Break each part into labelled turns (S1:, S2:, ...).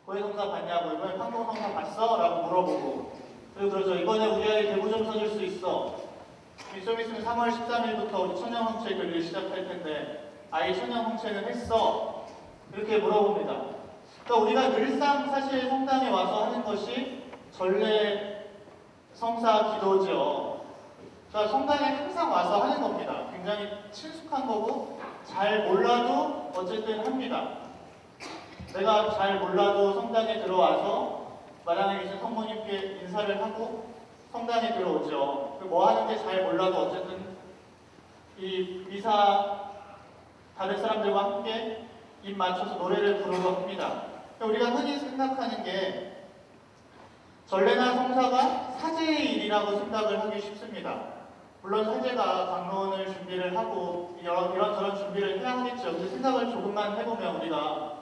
S1: 고해성사 봤냐고, 이번에 판공성사 봤어? 라고 물어보고, 그리고 그러죠. 이번에 우리 아이 대부 좀 써줄 수 있어. 좀 있으면 3월 13일부터 우리 천연홍채 교육을 시작할 텐데 아이 천연홍채는 했어? 이렇게 물어봅니다. 그러니까 우리가 늘상 사실 성당에 와서 하는 것이 전례 성사 기도죠. 그러니까 성당에 항상 와서 하는 겁니다. 굉장히 친숙한 거고 잘 몰라도 어쨌든 합니다. 내가 잘 몰라도 성당에 들어와서 마당에 계신 성모님께 인사를 하고 성당에 들어오죠. 뭐 하는지 잘 몰라도 어쨌든 이 미사 다른 사람들과 함께 입 맞춰서 노래를 부르고 합니다. 우리가 흔히 생각하는 게 전례나 성사가 사제의 일이라고 생각을 하기 쉽습니다. 물론 사제가 강론을 준비를 하고 이런저런 준비를 해야 하겠죠. 근데 생각을 조금만 해보면 우리가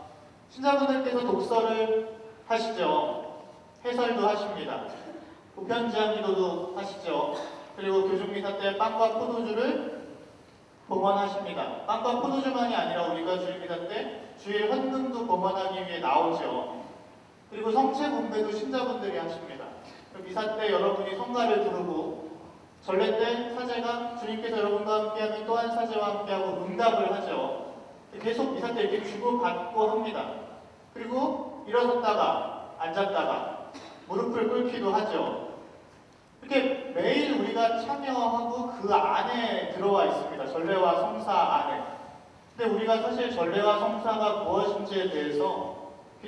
S1: 신자분들께서 독서를 하시죠. 해설도 하십니다. 보편지향 기도도 하시죠. 그리고 교중미사 때 빵과 포도주를 봉헌하십니다. 빵과 포도주만이 아니라 우리가 주일미사 때 주일 헌금도 봉헌하기 위해 나오죠. 그리고 성체 공배도 신자분들이 하십니다. 미사 때 여러분이 성가를 부르고 전례 때 사제가 주님께서 여러분과 함께하면 또한 사제와 함께하고 응답을 하죠. 계속 미사 때 이렇게 주고받고 합니다. 그리고 일어섰다가 앉았다가 무릎을 꿇기도 하죠. 이렇게 매일 우리가 참여하고 그 안에 들어와 있습니다. 전례와 성사 안에. 근데 우리가 사실 전례와 성사가 무엇인지에 대해서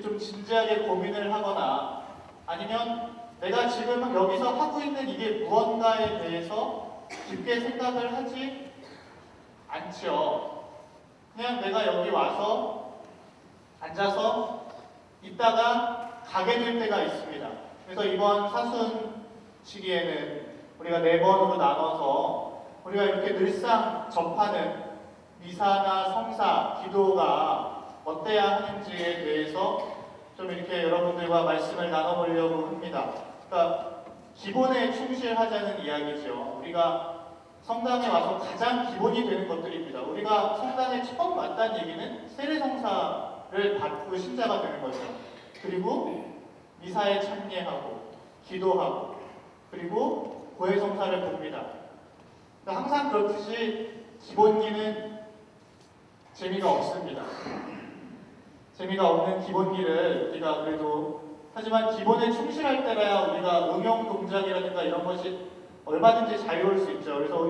S1: 좀 진지하게 고민을 하거나 아니면 내가 지금 여기서 하고 있는 이게 무언가에 대해서 깊게 생각을 하지 않죠. 그냥 내가 여기 와서 앉아서 있다가 가게 될 때가 있습니다. 그래서 이번 사순 시기에는 우리가 4번으로 나눠서 우리가 이렇게 늘상 접하는 미사나 성사, 기도가 어때야 하는지에 대해서 좀 이렇게 여러분들과 말씀을 나눠보려고 합니다. 그러니까 기본에 충실하자는 이야기죠. 우리가 성당에 와서 가장 기본이 되는 것들입니다. 우리가 성당에 처음 왔다는 얘기는 세례성사를 받고 신자가 되는 거죠. 그리고 미사에 참여하고 기도하고 그리고 고해성사를 봅니다. 그러니까 항상 그렇듯이 기본기는 재미가 없습니다. 재미가 없는 기본기를 우리가 그래도 하지만 기본에 충실할 때라야 우리가 응용 동작이라든가 이런 것이 얼마든지 자유로울 수 있죠. 그래서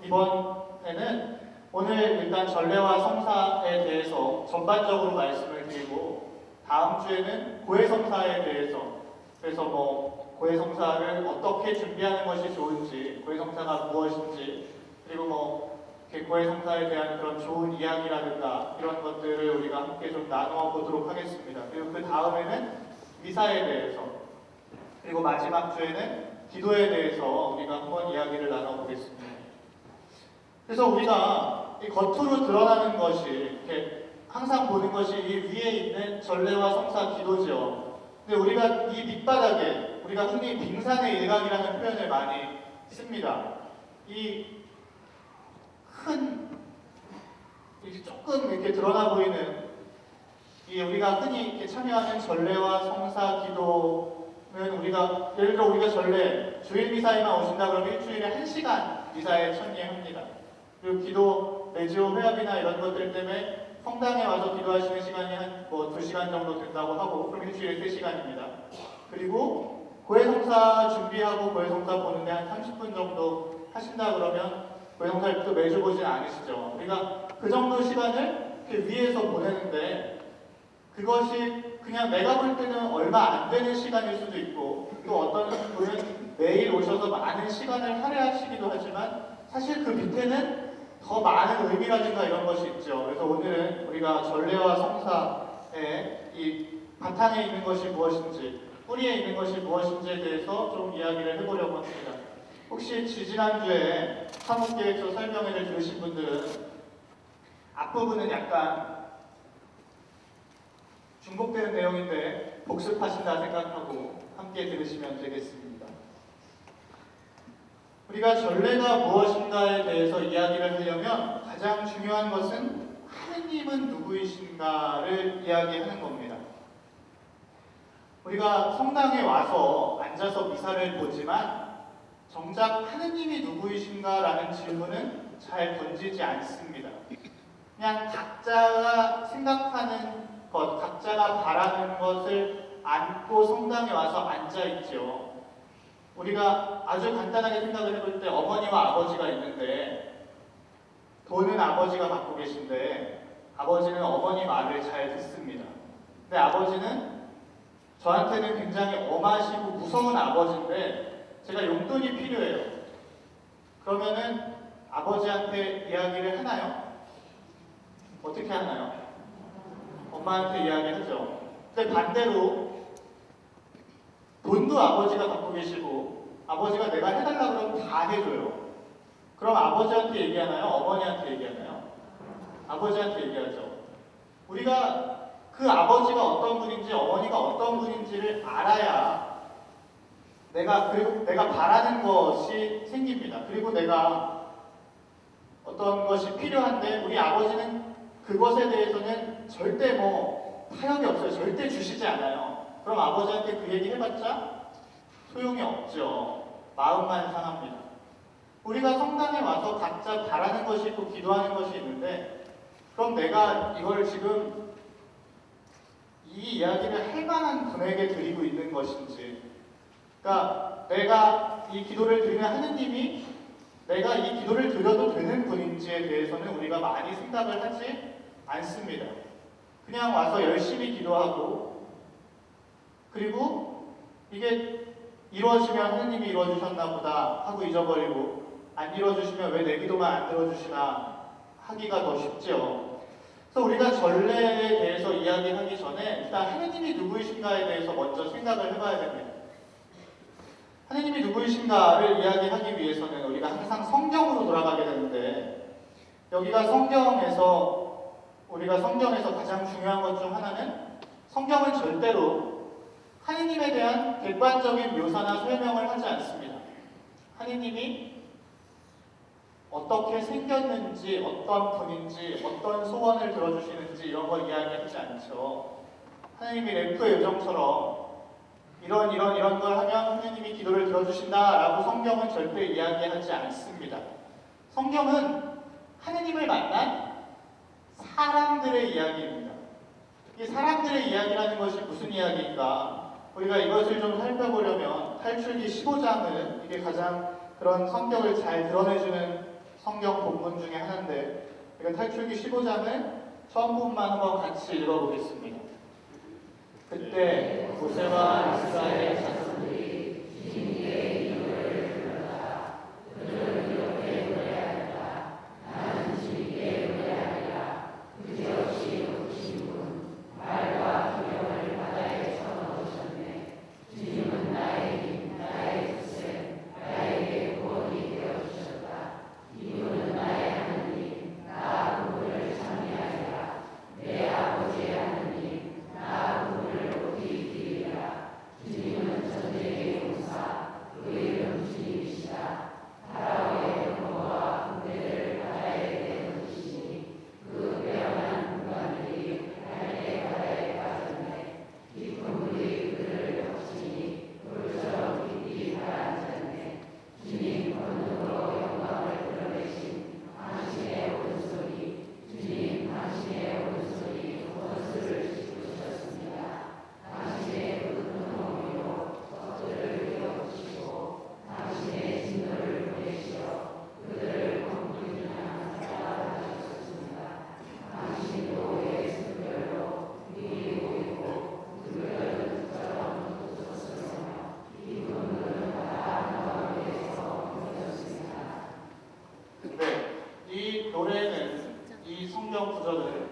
S1: 이번에는 오늘 일단 전례와 성사에 대해서 전반적으로 말씀을 드리고 다음 주에는 고해성사에 대해서 그래서 고해성사를 어떻게 준비하는 것이 좋은지 고해성사가 무엇인지 그리고 고해성사에 대한 그런 좋은 이야기라든가 이런 것들을 우리가 함께 좀 나누어 보도록 하겠습니다. 그리고 그 다음에는 미사에 대해서 그리고 마지막 주에는 기도에 대해서 우리가 한번 이야기를 나눠보겠습니다. 그래서 우리가 이 겉으로 드러나는 것이 이렇게 항상 보는 것이 이 위에 있는 전례와 성사 기도죠. 근데 우리가 이 밑바닥에 우리가 흔히 빙산의 일각이라는 표현을 많이 씁니다. 조금 이렇게 드러나 보이는 우리가 흔히 이렇게 참여하는 전례와 성사 기도는 우리가 예를 들어 우리가 전례 주일 미사에만 오신다 그러면 일주일에 1시간 미사에 참여합니다. 그리고 기도 레지오 회합이나 이런 것들 때문에 성당에 와서 기도하시는 시간이 한 2시간 정도 된다고 하고 그럼 일주일에 3시간입니다. 그리고 고해성사 준비하고 고해성사 보는데 한 30분 정도 하신다 그러면 고해성사를 또 매주 보진 않으시죠. 우리가 그 정도 시간을 위에서 보내는데 그것이 그냥 내가 볼 때는 얼마 안 되는 시간일 수도 있고 또 어떤 분은 매일 오셔서 많은 시간을 할애하시기도 하지만 사실 그 밑에는 더 많은 의미라든가 이런 것이 있죠. 그래서 오늘은 우리가 전례와 성사의 이 바탕에 있는 것이 무엇인지 뿌리에 있는 것이 무엇인지에 대해서 좀 이야기를 해보려고 합니다. 혹시 지지난주에 사목계획서 설명회를 들으신 분들은 앞부분은 약간 중복되는 내용인데 복습하신다 생각하고 함께 들으시면 되겠습니다. 우리가 전례가 무엇인가에 대해서 이야기를 하려면 가장 중요한 것은 하느님은 누구이신가를 이야기하는 겁니다. 우리가 성당에 와서 앉아서 미사를 보지만 정작 하느님이 누구이신가라는 질문은 잘 던지지 않습니다. 그냥 각자가 생각하는 것, 각자가 바라는 것을 안고 성당에 와서 앉아있죠. 우리가 아주 간단하게 생각을 해볼 때 어머니와 아버지가 있는데 돈은 아버지가 갖고 계신데 아버지는 어머니 말을 잘 듣습니다. 근데 아버지는 저한테는 굉장히 엄하시고 무서운 아버지인데 제가 용돈이 필요해요. 그러면은 아버지한테 이야기를 하나요? 어떻게 하나요? 엄마한테 이야기하죠. 근데 반대로 돈도 아버지가 갖고 계시고 아버지가 내가 해달라고 그러면 다 해줘요. 그럼 아버지한테 얘기하나요? 어머니한테 얘기하나요? 아버지한테 얘기하죠. 우리가 그 아버지가 어떤 분인지 어머니가 어떤 분인지를 알아야 그리고 내가 바라는 것이 생깁니다. 그리고 내가 어떤 것이 필요한데 우리 아버지는 그것에 대해서는 절대 타협이 없어요. 절대 주시지 않아요. 그럼 아버지한테 그 얘기 해봤자 소용이 없죠. 마음만 상합니다. 우리가 성당에 와서 각자 바라는 것이 있고 기도하는 것이 있는데 그럼 내가 이걸 지금 이 이야기를 할 만한 분에게 드리고 있는 것인지, 그러니까 내가 이 기도를 드리는 하느님이 내가 이 기도를 드려도 되는 분인지에 대해서는 우리가 많이 생각을 하지 않습니다. 그냥 와서 열심히 기도하고 그리고 이게 이루어지면 하느님이 이루어주셨나 보다 하고 잊어버리고 안 이루어주시면 왜 내 기도만 안 들어주시나 하기가 더 쉽죠. 그래서 우리가 전례에 대해서 이야기하기 전에 일단 하느님이 누구이신가에 대해서 먼저 생각을 해봐야 됩니다. 하느님이 누구이신가를 이야기하기 위해서는 우리가 항상 성경으로 돌아가게 되는데 여기가 우리가 성경에서 가장 중요한 것 중 하나는 성경은 절대로 하느님에 대한 객관적인 묘사나 설명을 하지 않습니다. 하느님이 어떻게 생겼는지, 어떤 분인지, 어떤 소원을 들어주시는지 이런 걸 이야기하지 않죠. 하느님이 램프의 요정처럼 이런 걸 하면 하느님이 기도를 들어주신다라고 성경은 절대 이야기하지 않습니다. 성경은 하느님을 만난 사람들의 이야기입니다. 이 사람들의 이야기라는 것이 무슨 이야기인가? 우리가 이것을 좀 살펴보려면 탈출기 15장은 이게 가장 그런 성격을 잘 드러내주는 성경 본문 중에 하나인데 우리가 탈출기 15장을 처음 부분만 한번 같이 읽어보겠습니다. 그때 모세와 이스라엘 자손들이 주님께 이름을 불렀다. 그들은 이렇게 노래하였다. 나는 주님께 노래하리라. 그지없이 높으신 분 말과 기명을 바다에 쳐넣으셨네. 주님은 나의 힘, 나의 구세, 나에게 구원이 되어주셨다. 이분은 나의 하느님, 나 그분을 찬미하리라. 내 아버지의 하느님, 나 그분을 높이 드리리라. 주님은 전쟁의 용사, 그 이름 주님이시다. 파라오의 병거와 군대를 바다에 내놓으시니 그 빼어난 군관들이 갈대 바다에 빠졌네. 깊은 물이 그들을 덮치니 돌처럼 깊이 가라앉았네. 주님 권능으로 영광을 드러내신 당신의 오른손이 주님 당신의 오른손이 원수를 짚으셨습니다. 당신의 굵은 어미로 적들을 이어주시고 당신의 진노를 보내시어 그들을 광풍이 향한 사자가 하셨습니다. 당신도 예수별로 미리고 있고 그들은 흙처럼 돋으셨으며 이 분들은 바다 한가운데에서 옮겨졌습니다. 네, 이 노래는 이 성경 구절을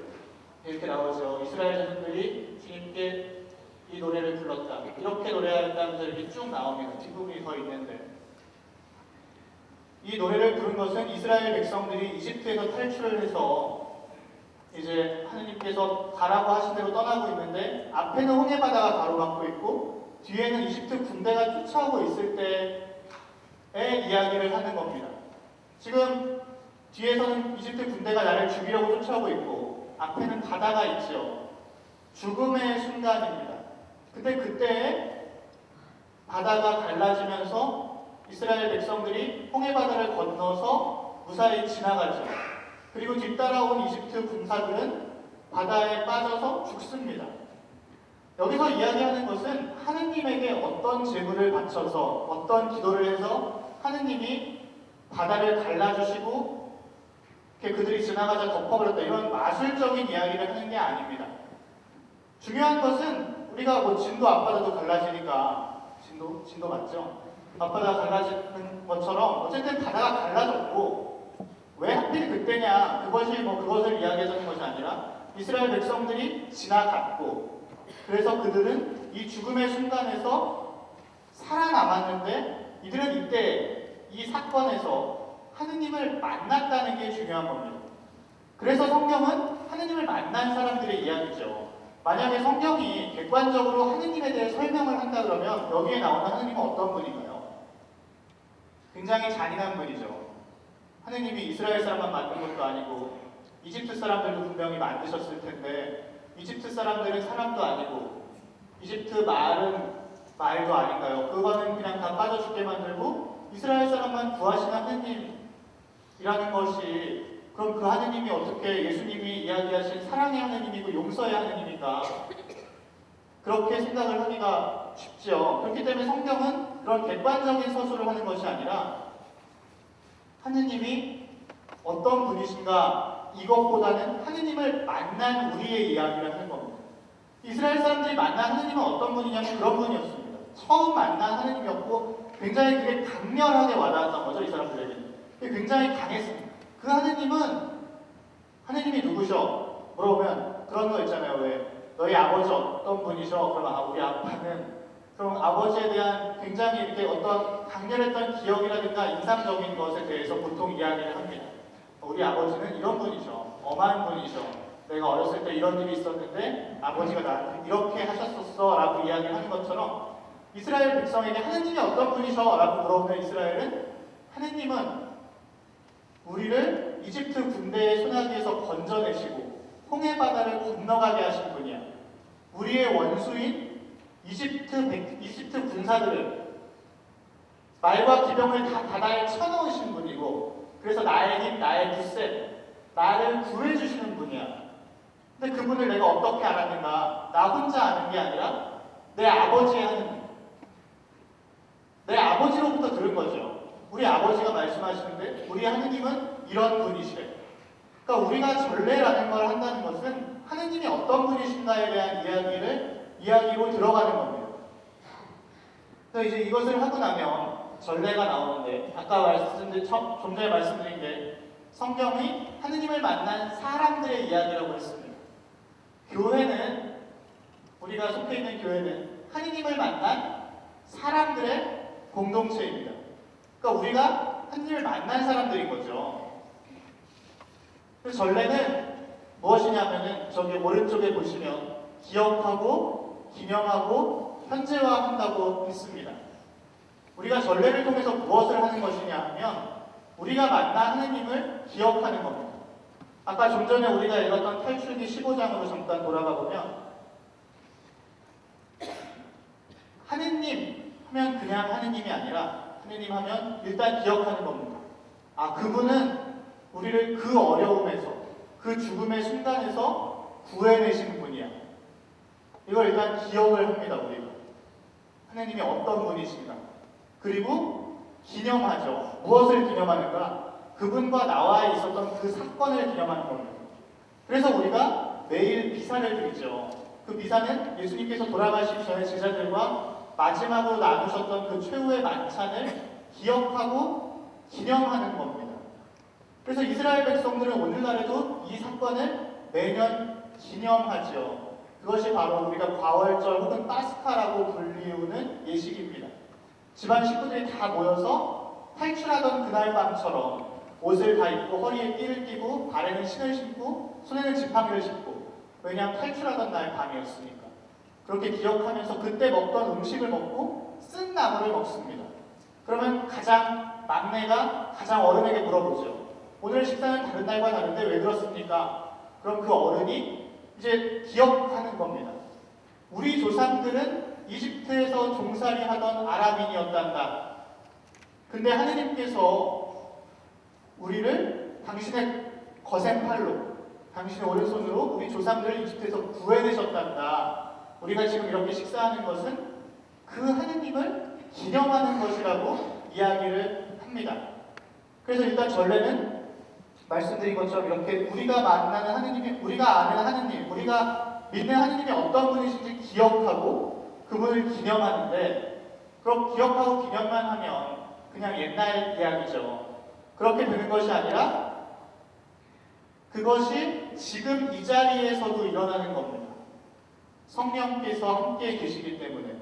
S1: 이렇게 나오죠. 이스라엘 자손들이 주님께 이 노래를 불렀다. 이렇게 노래하였다면서 이렇게 쭉 나옵니다. 뒷부분이 더 있는데 이 노래를 부른 것은 이스라엘 백성들이 이집트에서 탈출을 해서 이제 하느님께서 가라고 하신 대로 떠나고 있는데 앞에는 홍해 바다가 가로막고 있고 뒤에는 이집트 군대가 쫓아오고 있을 때의 이야기를 하는 겁니다. 지금 뒤에서는 이집트 군대가 나를 죽이려고 쫓아오고 있고 앞에는 바다가 있죠. 죽음의 순간입니다. 근데 그때 바다가 갈라지면서 이스라엘 백성들이 홍해 바다를 건너서 무사히 지나가죠. 그리고 뒤따라온 이집트 군사들은 바다에 빠져서 죽습니다. 여기서 이야기하는 것은 하느님에게 어떤 제물을 바쳐서 어떤 기도를 해서 하느님이 바다를 갈라주시고 이렇게 그들이 지나가자 덮어버렸다, 이런 마술적인 이야기를 하는 게 아닙니다. 중요한 것은 우리가 뭐 진도 앞바다도 갈라지니까 진도 맞죠? 앞바다가 갈라지는 것처럼 어쨌든 바다가 갈라졌고 왜 하필 그때냐, 그것을 이야기하자는 것이 아니라 이스라엘 백성들이 지나갔고 그래서 그들은 이 죽음의 순간에서 살아남았는데 이들은 이때 이 사건에서 하느님을 만났다는 게 중요한 겁니다. 그래서 성경은 하느님을 만난 사람들의 이야기죠. 만약에 성경이 객관적으로 하느님에 대해 설명을 한다 그러면 여기에 나오는 하느님은 어떤 분인가요? 굉장히 잔인한 분이죠. 하느님이 이스라엘 사람만 만든 것도 아니고 이집트 사람들도 분명히 만드셨을 텐데 이집트 사람들은 사람도 아니고 이집트 말은 말도 아닌가요? 그거는 그냥 다 빠져 죽게 만들고 이스라엘 사람만 구하신 하느님이라는 것이, 그럼 그 하느님이 어떻게 예수님이 이야기하신 사랑의 하느님이고 용서의 하느님인가? 그렇게 생각을 하기가 쉽죠. 그렇기 때문에 성경은 그런 객관적인 서술을 하는 것이 아니라 하느님이 어떤 분이신가, 이것보다는 하느님을 만난 우리의 이야기를 하는 겁니다. 이스라엘 사람들이 만난 하느님은 어떤 분이냐면 그런 분이었습니다. 처음 만난 하느님이었고 굉장히 그게 강렬하게 와닿았던 거죠. 이 사람들에게는 굉장히 강했습니다. 그 하느님이 누구셔? 물어보면 그런 거 있잖아요. 왜 너희 아버지 어떤 분이셔? 그러면 우리 아빠는, 그럼 아버지에 대한 굉장히 이렇게 어떤 강렬했던 기억이라든가 인상적인 것에 대해서 보통 이야기를 합니다. 우리 아버지는 이런 분이죠. 엄한 분이죠. 내가 어렸을 때 이런 일이 있었는데 아버지가 나한테 이렇게 하셨었어 라고 이야기를 하는 것처럼 이스라엘 백성에게 하느님이 어떤 분이셔? 라고 물어보면 이스라엘은 하느님은 우리를 이집트 군대의 소나기에서 건져내시고 홍해 바다를 건너가게 하신 분이야. 우리의 원수인 이집트 군사들을 말과 기병을 다 바다에 쳐넣으신 분이고 그래서 나의 힘, 나의 굳셈, 나를 구해주시는 분이야. 근데 그분을 내가 어떻게 알았는가? 나 혼자 아는 게 아니라 내 아버지의 하느님, 내 아버지로부터 들은 거죠. 우리 아버지가 말씀하시는데 우리 하느님은 이런 분이시래. 그러니까 우리가 전례라는 걸 한다는 것은 하느님이 어떤 분이신가에 대한 이야기로 들어가는 겁니다. 그래서 이제 이것을 하고 나면 전례가 나오는데 아까 좀 전에 말씀드린 게 성경이 하느님을 만난 사람들의 이야기라고 했습니다. 교회는, 우리가 속해 있는 교회는 하느님을 만난 사람들의 공동체입니다. 그러니까 우리가 하느님을 만난 사람들인 거죠. 그래서 전례는 무엇이냐면은 저기 오른쪽에 보시면 기억하고 기념하고 현재화한다고 했습니다. 우리가 전례를 통해서 무엇을 하는 것이냐 하면 우리가 만난 하느님을 기억하는 겁니다. 아까 좀 전에 우리가 읽었던 탈출기 15장으로 잠깐 돌아가 보면 하느님 하면 그냥 하느님이 아니라 하느님 하면 일단 기억하는 겁니다. 아, 그분은 우리를 그 어려움에서, 그 죽음의 순간에서 구해내시는 분이야. 이걸 일단 기억을 합니다. 우리가 하느님이 어떤 분이신가. 그리고 기념하죠. 무엇을 기념하는가? 그분과 나와 있었던 그 사건을 기념하는 겁니다. 그래서 우리가 매일 미사를 드리죠. 그 미사는 예수님께서 돌아가시기 전에 제자들과 마지막으로 나누셨던 그 최후의 만찬을 기억하고 기념하는 겁니다. 그래서 이스라엘 백성들은 오늘날에도 이 사건을 매년 기념하죠. 그것이 바로 우리가 과월절 혹은 파스카라고 불리우는 예식입니다. 집안 식구들이 다 모여서 탈출하던 그날 밤처럼 옷을 다 입고 허리에 띠를 띠고 발에는 신을 신고 손에는 지팡이를 짚고, 왜냐하면 탈출하던 날 밤이었으니까. 그렇게 기억하면서 그때 먹던 음식을 먹고 쓴 나물을 먹습니다. 그러면 막내가 가장 어른에게 물어보죠. 오늘 식사는 다른 날과 다른데 왜 그렇습니까? 그럼 그 어른이 이제 기억하는 겁니다. 우리 조상들은 이집트에서 종살이 하던 아람인이었단다. 근데 하느님께서 우리를 당신의 거센 팔로, 당신의 오른손으로 우리 조상들을 이집트에서 구해내셨단다. 우리가 지금 이렇게 식사하는 것은 그 하느님을 기념하는 것이라고 이야기를 합니다. 그래서 일단 전례는 말씀드린 것처럼 이렇게 우리가 만나는 하느님이, 우리가 아는 하느님, 우리가 믿는 하느님이 어떤 분이신지 기억하고 그분을 기념하는데, 그럼 기억하고 기념만 하면 그냥 옛날 이야기죠. 그렇게 되는 것이 아니라 그것이 지금 이 자리에서도 일어나는 겁니다. 성령께서 함께 계시기 때문에.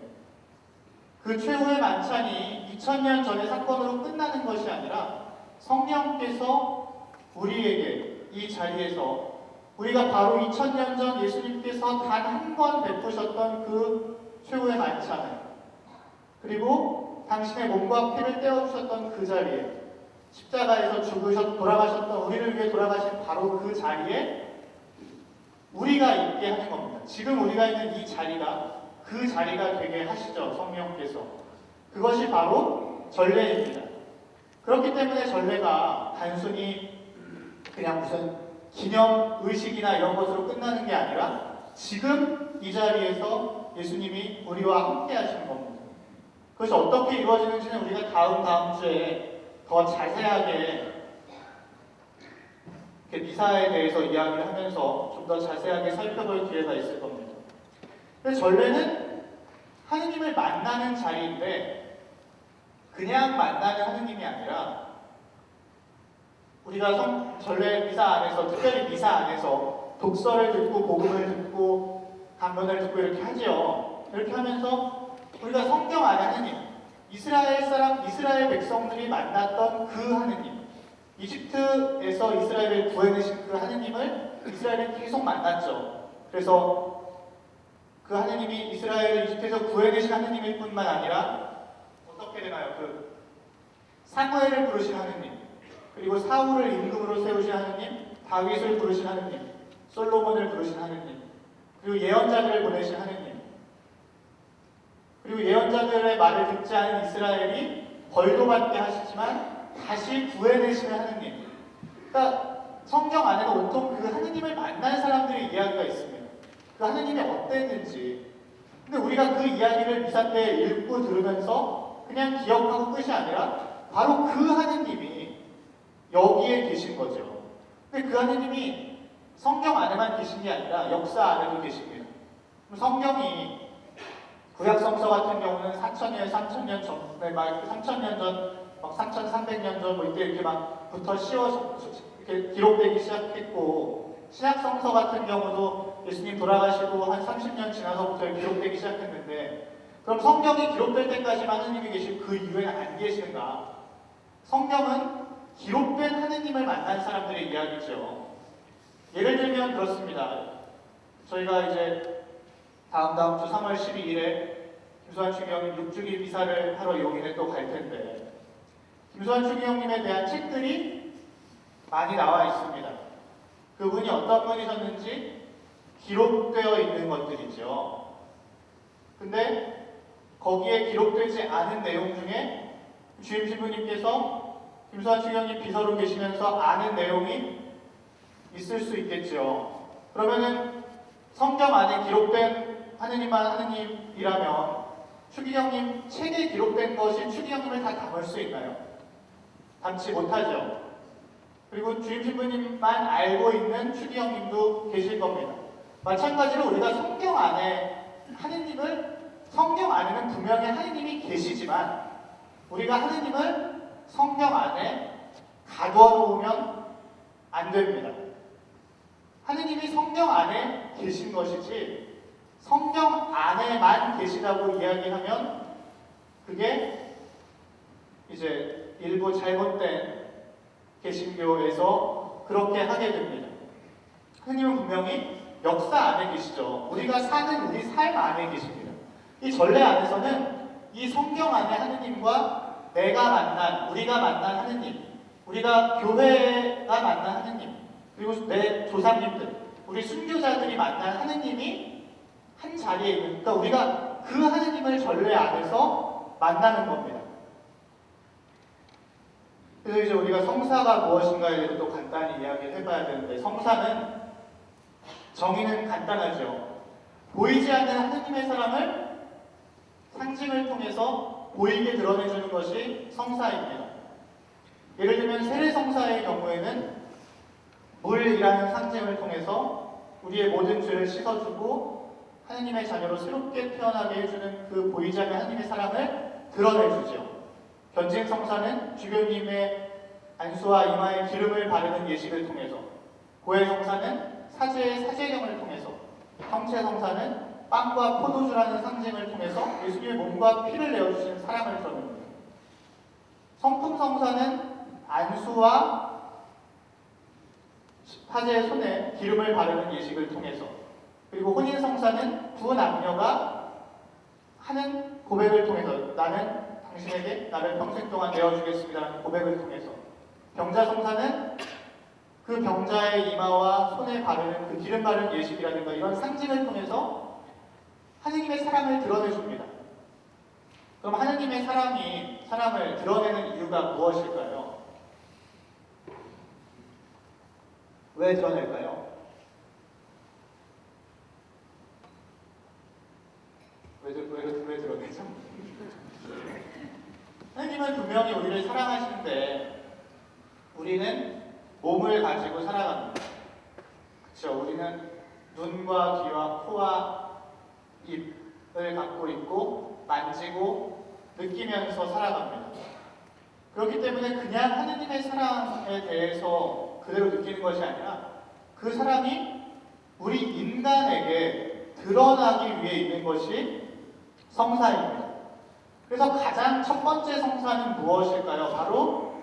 S1: 그 최후의 만찬이 2000년 전의 사건으로 끝나는 것이 아니라 성령께서 우리에게 이 자리에서 우리가 바로 2000년 전 예수님께서 단 한 번 베푸셨던 그 최후의 만찬을, 그리고 당신의 몸과 피를 떼어주셨던 그 자리에, 십자가에서 돌아가셨던, 우리를 위해 돌아가신 바로 그 자리에 우리가 있게 하는 겁니다. 지금 우리가 있는 이 자리가 그 자리가 되게 하시죠, 성령께서. 그것이 바로 전례입니다. 그렇기 때문에 전례가 단순히 그냥 무슨 기념 의식이나 이런 것으로 끝나는 게 아니라 지금 이 자리에서 예수님이 우리와 함께 하시는 겁니다. 그것이 어떻게 이루어지는지는 우리가 다음 주에 더 자세하게 미사에 대해서 이야기를 하면서 좀 더 자세하게 살펴볼 기회가 있을 겁니다. 근데 전례는 하느님을 만나는 자리인데 그냥 만나는 하느님이 아니라, 우리가 전례 미사 안에서, 특별히 미사 안에서 독서를 듣고 복음을 듣고 강론을 듣고 이렇게 하죠. 이렇게 하면서 우리가 성경 안에 하느님, 이스라엘 백성들이 만났던 그 하느님, 이집트에서 이스라엘을 구해내신 그 하느님을 이스라엘은 계속 만났죠. 그래서 그 하느님이 이스라엘을 이집트에서 구해내신 하느님일 뿐만 아니라 어떻게 되나요? 그 사무엘을 부르신 하느님, 그리고 사울을 임금으로 세우신 하느님, 다윗을 부르신 하느님, 솔로몬을 부르신 하느님, 그리고 예언자들을 보내신 하느님, 그리고 예언자들의 말을 듣지 않은 이스라엘이 벌도 받게 하시지만 다시 구해내시는 하느님. 그러니까 성경 안에는 온통 그 하느님을 만난 사람들의 이야기가 있습니다. 그 하느님이 어땠는지. 근데 우리가 그 이야기를 미사 때 읽고 들으면서 그냥 기억하고 끝이 아니라 바로 그 하느님이 여기에 계신 거죠. 근데 그 하느님이 성경 안에만 계신 게 아니라 역사 안에도 계십니다. 성경이 구약성서 같은 경우는 3,000년 전에 막 3,000년 전, 막 3,300년 전 뭐 이때 이렇게 막부터 이렇게 기록되기 시작했고, 신약성서 같은 경우도 예수님 돌아가시고 한 30년 지나서부터 기록되기 시작했는데, 그럼 성경이 기록될 때까지만 하느님이 계시고 그 이후에는 안 계시는가? 성경은 기록된 하느님을 만난 사람들의 이야기죠. 예를 들면 그렇습니다. 저희가 이제 다음 주 3월 12일에 김수환 추기경님 6주기 미사를 하러 용인에 또 갈 텐데, 김수환 추기경님에 대한 책들이 많이 나와 있습니다. 그분이 어떤 분이셨는지 기록되어 있는 것들이죠. 근데 거기에 기록되지 않은 내용 중에 주임 신부님께서 김수환 추기경님 비서로 계시면서 아는 내용이 있을 수 있겠죠. 그러면은 성경 안에 기록된 하느님만 하느님이라면 추기경님 책에 기록된 것이 추기경님을 다 담을 수 있나요? 담지 못하죠. 그리고 주임 신부님만 알고 있는 추기경님도 계실 겁니다. 마찬가지로 우리가 성경 안에 하느님을, 성경 안에는 분명히 하느님이 계시지만 우리가 하느님을 성경 안에 가둬 놓으면 안 됩니다. 하느님이 성경 안에 계신 것이지 성경 안에만 계시다고 이야기하면 그게 이제 일부 잘못된 개신교에서 그렇게 하게 됩니다. 하느님은 분명히 역사 안에 계시죠. 우리가 사는 우리 삶 안에 계십니다. 이 전례 안에서는 이 성경 안에 하느님과 내가 만난, 우리가 만난 하느님, 우리가 교회가 만난 하느님, 그리고 내 조상님들, 우리 순교자들이 만난 하느님이 한 자리에 있는, 그러니까 우리가 그 하느님을 전례 안에서 만나는 겁니다. 그래서 이제 우리가 성사가 무엇인가에 대해서 또 간단히 이야기를 해봐야 되는데, 성사는 정의는 간단하죠. 보이지 않는 하느님의 사랑을 상징을 통해서 보이게 드러내주는 것이 성사입니다. 예를 들면 세례성사의 경우에는 물이라는 상징을 통해서 우리의 모든 죄를 씻어주고 하느님의 자녀로 새롭게 태어나게 해주는 그 보이지 않는 하느님의 사랑을 드러내주죠. 견진성사는 주교님의 안수와 이마에 기름을 바르는 예식을 통해서, 고해성사는 사제의 사제경을 통해서, 형체성사는 빵과 포도주라는 상징을 통해서 예수님의 몸과 피를 내어주시는 사랑을 드러냅니다. 성품성사는 안수와 사제의 손에 기름을 바르는 예식을 통해서, 그리고 혼인성사는 두 남녀가 하는 고백을 통해서, 나는 당신에게 나를 평생 동안 내어주겠습니다라는 고백을 통해서, 병자성사는 그 병자의 이마와 손에 바르는 그 기름 바르는 예식이라든가 이런 상징을 통해서 하느님의 사랑을 드러내줍니다. 그럼 하느님의 사랑이 사람을 드러내는 이유가 무엇일까요? 왜 드러낼까요? 왜 드러내죠? 하느님은 분명히 우리를 사랑하시는데 우리는 몸을 가지고 살아갑니다. 그렇죠? 우리는 눈과 귀와 코와 입을 갖고 있고 만지고 느끼면서 살아갑니다. 그렇기 때문에 그냥 하느님의 사랑에 대해서 그대로 느끼는 것이 아니라 그 사랑이 우리 인간에게 드러나기 위해 있는 것이 성사입니다. 그래서 가장 첫 번째 성사는 무엇일까요? 바로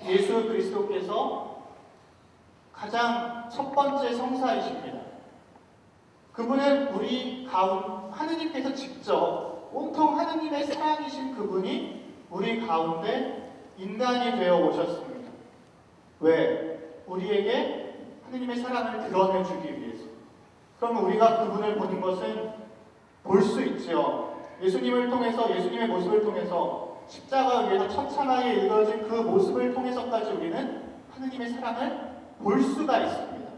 S1: 예수 그리스도께서 가장 첫 번째 성사이십니다. 그분은 우리 가운데, 하느님께서 직접 온통 하느님의 사랑이신 그분이 우리 가운데 인간이 되어 오셨습니다. 왜? 우리에게 하느님의 사랑을 드러내주기 위해서. 그러면 우리가 그분을 보는 것은 볼 수 있죠. 예수님을 통해서, 예수님의 모습을 통해서 십자가 위에서 처참하게 일어진 그 모습을 통해서까지 우리는 하느님의 사랑을 볼 수가 있습니다.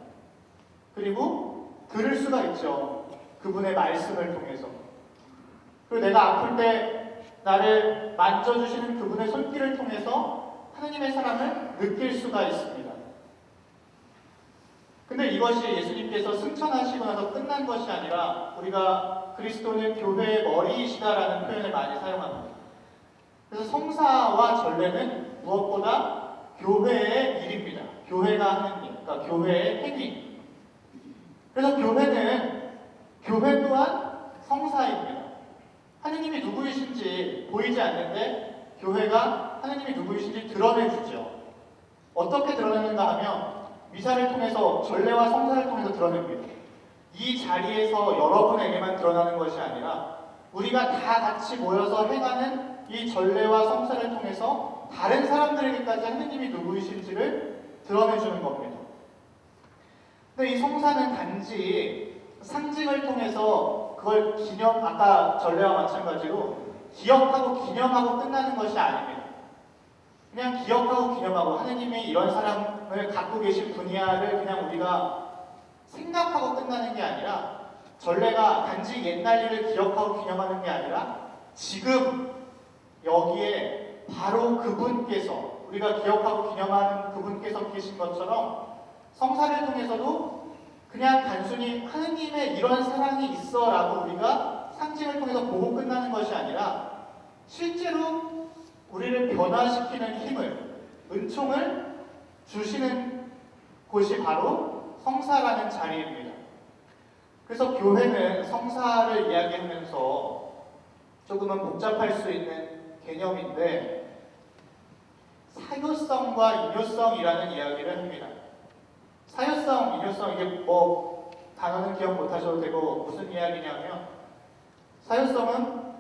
S1: 그리고 들을 수가 있죠. 그분의 말씀을 통해서. 그리고 내가 아플 때 나를 만져주시는 그분의 손길을 통해서 하느님의 사랑을 느낄 수가 있습니다. 근데 이것이 예수님께서 승천하시고 나서 끝난 것이 아니라 우리가 그리스도는 교회의 머리이시다라는 표현을 많이 사용합니다. 그래서 성사와 전례는 무엇보다 교회의 일입니다. 교회가 하는 일, 그러니까 교회의 행위. 그래서 교회 또한 성사입니다. 하느님이 누구이신지 보이지 않는데 교회가 하느님이 누구이신지 드러내주죠. 어떻게 드러내는가 하면 미사를 통해서, 전례와 성사를 통해서 드러냅니다. 이 자리에서 여러분에게만 드러나는 것이 아니라 우리가 다 같이 모여서 행하는 이 전례와 성사를 통해서 다른 사람들에게까지 하느님이 누구이신지를 드러내주는 겁니다. 근데 이 성사는 단지 상징을 통해서 그걸 아까 전례와 마찬가지로 기억하고 기념하고 끝나는 것이 아닙니다. 그냥 기억하고 기념하고 하느님이 이런 사람을 갖고 계신 분야를 그냥 우리가 생각하고 끝나는 게 아니라, 전례가 단지 옛날 일을 기억하고 기념하는 게 아니라 지금 여기에 바로 그분께서, 우리가 기억하고 기념하는 그분께서 계신 것처럼 성사를 통해서도 그냥 단순히 하느님의 이런 사랑이 있어 라고 우리가 상징을 통해서 보고 끝나는 것이 아니라 실제로 우리를 변화시키는 힘을, 은총을 주시는 곳이 바로 성사라는 자리입니다. 그래서 교회는 성사를 이야기하면서 조금은 복잡할 수 있는 개념인데 사유성과 인유성이라는 이야기를 합니다. 사유성, 인유성, 이게 단어는 기억 못하셔도 되고 무슨 이야기냐면, 사유성은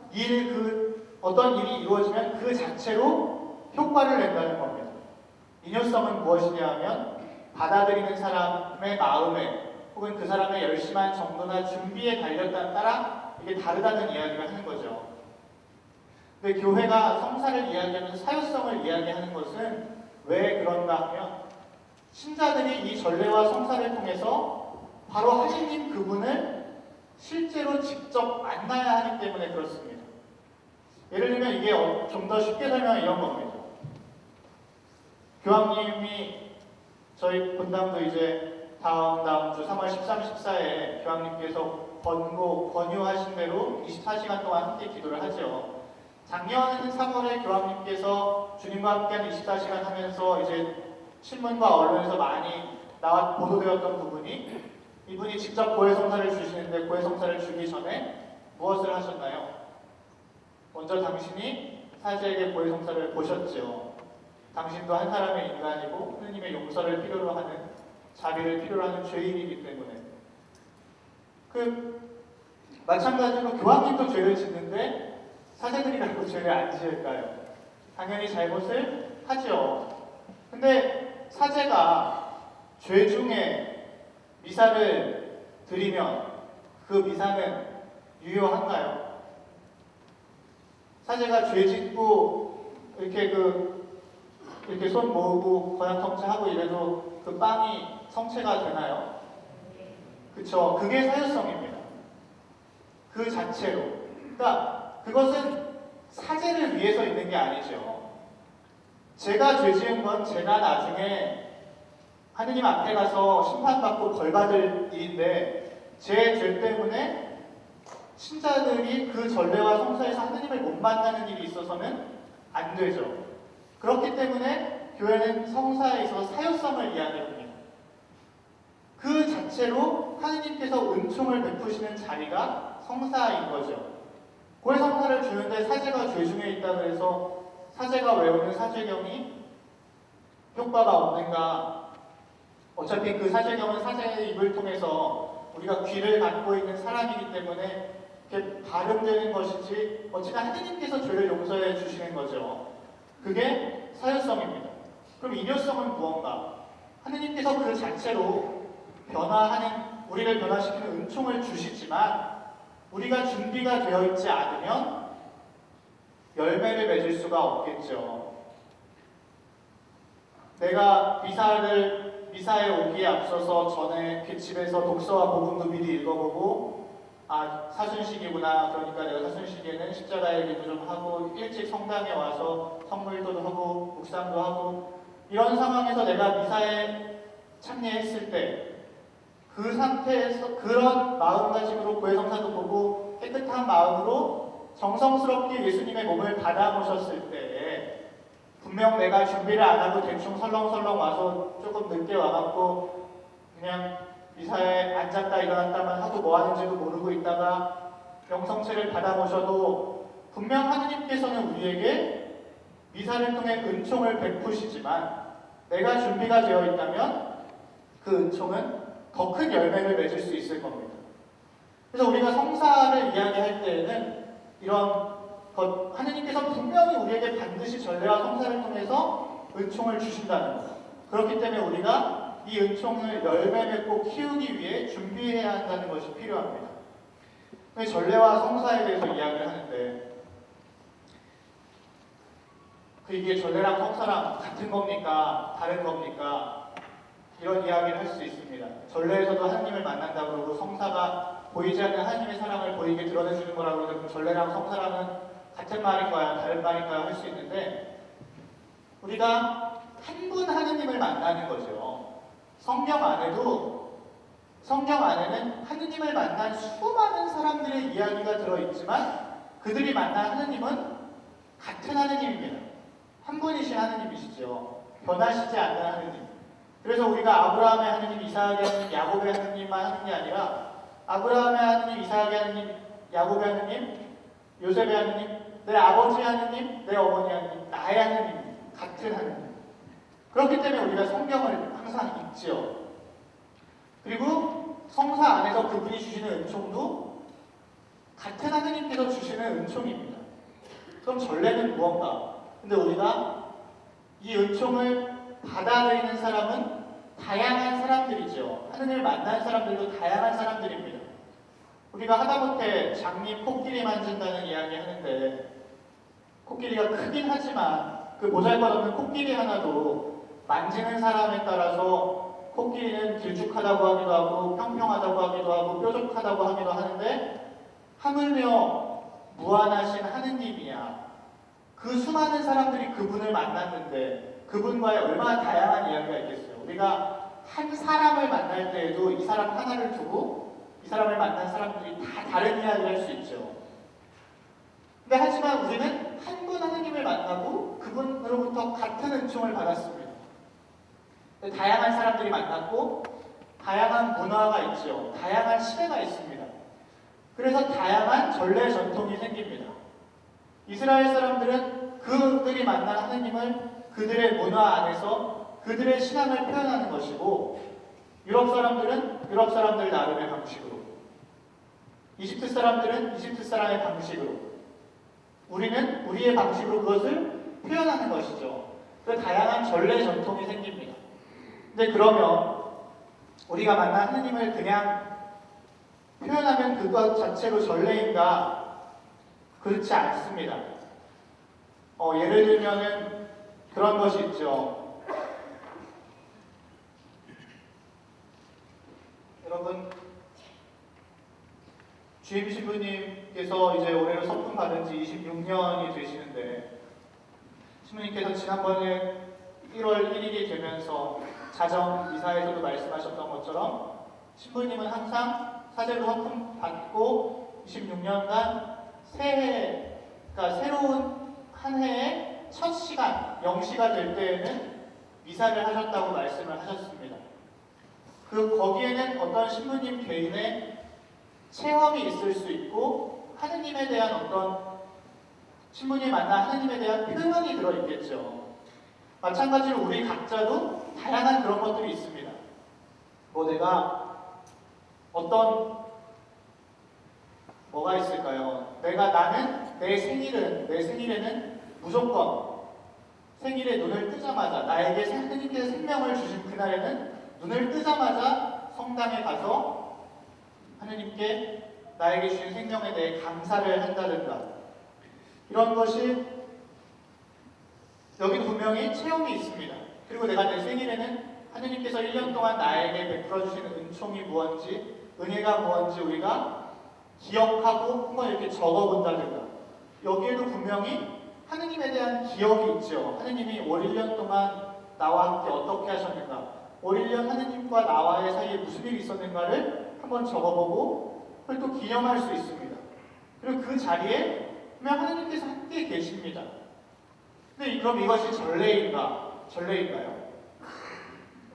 S1: 어떤 일이 이루어지면 그 자체로 효과를 낸다는 겁니다. 인유성은 무엇이냐 하면 받아들이는 사람의 마음에 혹은 그 사람의 열심한 정도나 준비에 달렸다에 따라 이게 다르다는 이야기를 하는 거죠. 근데 교회가 성사를 이야기하면서 사유성을 이야기하는 것은 왜 그런가 하면 신자들이 이 전례와 성사를 통해서 바로 하느님 그분을 실제로 직접 만나야 하기 때문에 그렇습니다. 예를 들면 이게 좀 더 쉽게 설명하면 이런 겁니다. 교황님이 저희 본당도 이제 다음 주 3월 13, 14에 교황님께서 권유하신 대로 24시간 동안 함께 기도를 하죠. 작년 3월에 교황님께서 주님과 함께하는 24시간 하면서 이제 신문과 언론에서 많이 보도되었던 부분이 이분이 직접 고해성사를 주시는데 고해성사를 주기 전에 무엇을 하셨나요? 먼저 당신이 사제에게 고해성사를 보셨죠. 당신도 한 사람의 인간이고 하느님의 용서를 필요로 하는 자비를 필요로 하는 죄인이기 때문에 마찬가지로 교황님도 죄를 짓는데 사제들이라고 죄를 안 지을까요? 당연히 잘못을 하죠. 근데 사제가 죄 중에 미사를 드리면 그 미사는 유효한가요? 사제가 죄 짓고 이렇게 손 모으고 거양성체하고 이래도 그 빵이 성체가 되나요? 그쵸? 그게 사유성입니다. 그 자체로. 그러니까 그것은 사제를 위해서 있는 게 아니죠. 제가 죄 지은 건 제가 나중에 하느님 앞에 가서 심판받고 벌받을 일인데 제 죄 때문에 신자들이 그 전례와 성사에서 하느님을 못 만나는 일이 있어서는 안 되죠. 그렇기 때문에 교회는 성사에 있어서 사유성을 이야기합니다. 그 자체로 하느님께서 은총을 베푸시는 자리가 성사인 거죠. 고해성사를 주는데 사제가 죄 중에 있다고 해서 사제가 외우는 사제경이 효과가 없는가? 어차피 그 사제경은 사제의 입을 통해서 우리가 귀를 갖고 있는 사람이기 때문에 이렇게 발음되는 것이지 어찌나 하느님께서 죄를 용서해 주시는 거죠. 그게 사유성입니다. 그럼 일요성은 무언가? 하느님께서 그 자체로 우리를 변화시키는 은총을 주시지만 우리가 준비가 되어 있지 않으면 열매를 맺을 수가 없겠죠. 내가 미사에 오기에 앞서서 전에 집에서 독서와 복음도 미리 읽어보고 사순식이구나. 그러니까 내가 사순식에는 십자가의 기도 좀 하고 일찍 성당에 와서 성물도도 하고 묵상도 하고 이런 상황에서 내가 미사에 참여했을 때 그 상태에서 그런 마음가짐으로 고해성사도 보고 깨끗한 마음으로 정성스럽게 예수님의 몸을 받아 모셨을 때 분명 내가 준비를 안 하고 대충 설렁설렁 와서 조금 늦게 와갖고 그냥 미사에 앉았다 일어났다만 하고 뭐 하는지도 모르고 있다가 영성체를 받아 모셔도 분명 하느님께서는 우리에게 미사를 통해 은총을 베푸시지만 내가 준비가 되어 있다면 그 은총은 더 큰 열매를 맺을 수 있을 겁니다. 그래서 우리가 성사를 이야기할 때에는 이런 것, 하느님께서 분명히 우리에게 반드시 전례와 성사를 통해서 은총을 주신다는 것. 그렇기 때문에 우리가 이 은총을 열매 맺고 키우기 위해 준비해야 한다는 것이 필요합니다. 전례와 성사에 대해서 이야기를 하는데 이게 전례랑 성사랑 같은 겁니까? 다른 겁니까? 이런 이야기를 할 수 있습니다. 전례에서도 하나님을 만난다고 그러고 성사가 보이지 않는 하나님의 사랑을 보이게 드러내주는 거라고 그러고 전례랑 성사랑은 같은 말인가요? 다른 말인가요? 할 수 있는데 우리가 한 분 하느님을 만나는 거죠. 성경 안에는 하느님을 만난 수많은 사람들의 이야기가 들어있지만 그들이 만난 하느님은 같은 하느님입니다. 한 분이신 하느님이시죠. 변하시지 않는 하느님. 그래서 우리가 아브라함의 하느님, 이삭의 하느님, 야곱의 하느님만 하는 게 아니라 아브라함의 하느님, 이삭의 하느님, 야곱의 하느님, 요셉의 하느님, 내 아버지 하느님, 내 어머니 하느님, 나의 하느님, 같은 하느님. 그렇기 때문에 우리가 성경을 항상 읽지요. 그리고 성사 안에서 그분이 주시는 은총도 같은 하느님께서 주시는 은총입니다. 그럼 전례는 무언가? 근데 우리가 이 은총을 받아들이는 사람은 다양한 사람들이죠. 있죠. 하느님을 만난 사람들도 다양한 사람들입니다. 우리가 하다못해 장님 코끼리 만진다는 이야기 하는데 코끼리가 크긴 하지만 그 보잘것없는 코끼리 하나도 만지는 사람에 따라서 코끼리는 길쭉하다고 하기도 하고 평평하다고 하기도 하고 뾰족하다고 하기도 하는데 하물며 무한하신 하느님이야. 그 수많은 사람들이 그분을 만났는데 그분과의 얼마나 다양한 이야기가 있겠어요. 우리가 한 사람을 만날 때에도 이 사람 하나를 두고 이 사람을 만난 사람들이 다 다른 이야기를 할 수 있죠. 근데 하지만 우리는 한 분 하느님을 만나고 그분으로부터 같은 은총을 받았습니다. 다양한 사람들이 만났고 다양한 문화가 있죠. 다양한 시대가 있습니다. 그래서 다양한 전례 전통이 생깁니다. 이스라엘 사람들은 그들이 만난 하느님을 그들의 문화 안에서 그들의 신앙을 표현하는 것이고 유럽 사람들은 유럽 사람들 나름의 방식으로 이집트 사람들은 이집트 사람의 방식으로 우리는 우리의 방식으로 그것을 표현하는 것이죠. 그 다양한 전례 전통이 생깁니다. 근데 그러면 우리가 만난 하느님을 그냥 표현하면 그것 자체로 전례인가? 그렇지 않습니다. 예를 들면은 그런 것이 있죠. 여러분, 주임 신부님께서 이제 올해로 선품 받은 지 26년이 되시는데 신부님께서 지난번에 1월 1일이 되면서 자정 미사에서도 말씀하셨던 것처럼 신부님은 항상 사제로 선품 받고 26년간 새해, 그러니까 새로운 한 해의 첫 시간, 0시가 될 때에는 미사를 하셨다고 말씀을 하셨습니다. 거기에는 어떤 신부님 개인의 체험이 있을 수 있고 하느님에 대한 어떤 신부님 만나 하느님에 대한 표현이 들어있겠죠. 마찬가지로 우리 각자도 다양한 그런 것들이 있습니다. 내가 뭐가 있을까요? 나는 내 생일에는 무조건 생일에 눈을 뜨자마자 나에게 하느님께서 생명을 주신 그날에는 눈을 뜨자마자 성당에 가서 하느님께 나에게 주신 생명에 대해 감사를 한다든가 이런 것이 여기 분명히 체험이 있습니다. 그리고 내가 내 생일에는 하느님께서 1년 동안 나에게 베풀어 주시는 은총이 무엇인지 은혜가 무엇인지 우리가 기억하고 한번 이렇게 적어본다든가 여기에도 분명히 하느님에 대한 기억이 있죠. 하느님이 올 1년 동안 나와 함께 어떻게 하셨는가 올 1년 하느님과 나와의 사이에 무슨 일이 있었는가를 한번 적어보고 그걸 또 기념할 수 있습니다. 그리고 그 자리에 분명 하느님께서 함께 계십니다. 근데 그럼 이것이 전례인가요?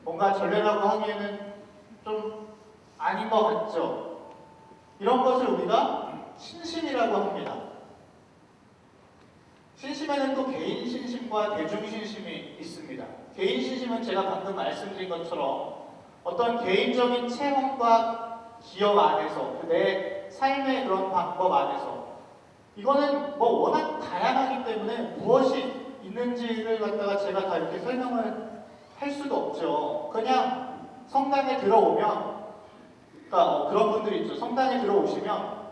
S1: 뭔가 전례라고 하기에는 좀 아닌 것 같죠? 이런 것을 우리가 신심이라고 합니다. 신심에는 또 개인 신심과 대중 신심이 있습니다. 개인 신심은 제가 방금 말씀드린 것처럼 어떤 개인적인 체험과 기억 안에서 내 삶의 그런 방법 안에서 이거는 워낙 다양하기 때문에 무엇이 있는지를 갖다가 제가 다 이렇게 설명을 할 수도 없죠. 그냥 성당에 들어오면 그러니까 그런 분들이 있죠. 성당에 들어오시면